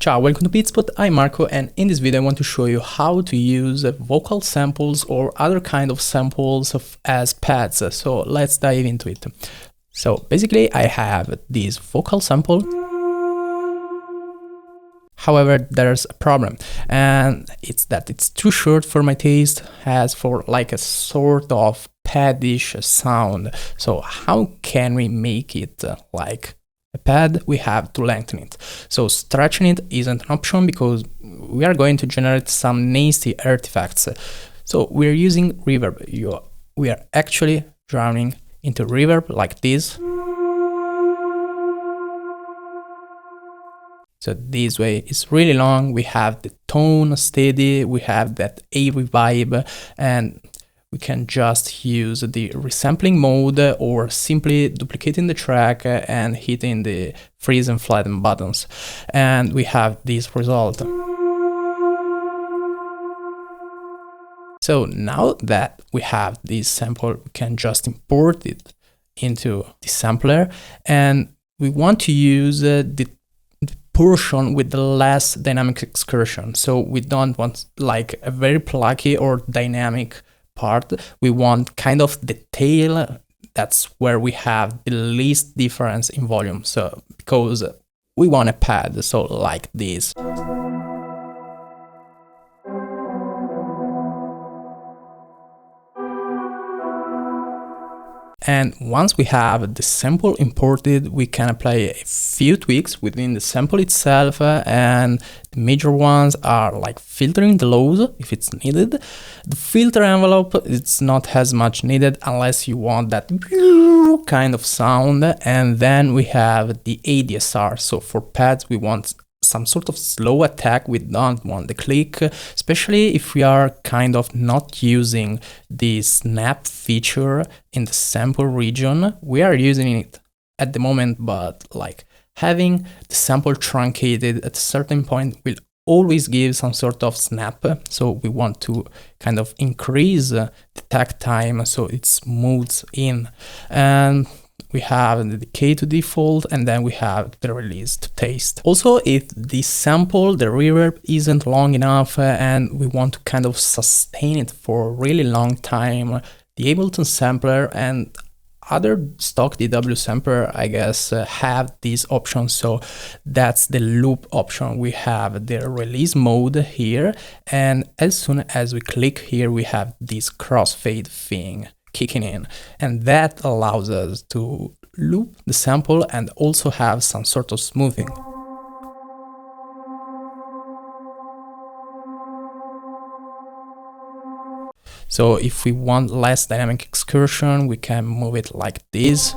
Ciao, welcome to Beatspot. I'm Marco, and in this video I want to show you how to use vocal samples or other kind of samples as pads. So let's dive into it. So basically I have this vocal sample. However, there's a problem, and it's that it's too short for my taste, has for like a sort of padish sound. So how can we make it like a pad? We have to lengthen it. So stretching it isn't an option because we are going to generate some nasty artifacts. So we're using reverb. We are actually drowning into reverb like this. So this way it's really long. We have the tone steady, we have that airy vibe, and we can just use the resampling mode or simply duplicating the track and hitting the freeze and flatten buttons. And we have this result. So now that we have this sample, we can just import it into the sampler, and we want to use the portion with the less dynamic excursion. So we don't want like a very plucky or dynamic part. We want kind of the tail. That's where we have the least difference in volume. So because we want a pad, so like this. And once we have the sample imported, we can apply a few tweaks within the sample itself, and the major ones are like filtering the lows if it's needed. The filter envelope, it's not as much needed unless you want that kind of sound. And then we have the ADSR. So for pads, we want some sort of slow attack. We don't want the click, especially if we are kind of not using the snap feature in the sample region. We are using it at the moment, but like having the sample truncated at a certain point will always give some sort of snap. So we want to kind of increase the takt time so it smooths in. And we have the decay to default, and then we have the release to taste. Also, if this sample, the reverb, isn't long enough and we want to kind of sustain it for a really long time, the Ableton sampler and other stock DW sampler, I guess, have these options. So that's the loop option. We have the release mode here, and as soon as we click here, we have this crossfade thing kicking in, and that allows us to loop the sample and also have some sort of smoothing. So if we want less dynamic excursion, we can move it like this.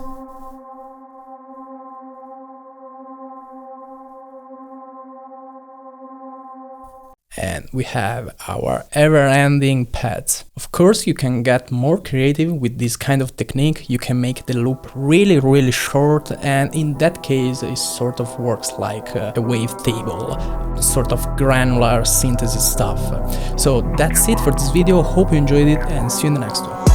And we have our ever-ending pads. Of course, you can get more creative with this kind of technique. You can make the loop really short, and in that case it sort of works like a wavetable, sort of granular synthesis stuff. So that's it for this video. Hope you enjoyed it, and see you in the next one.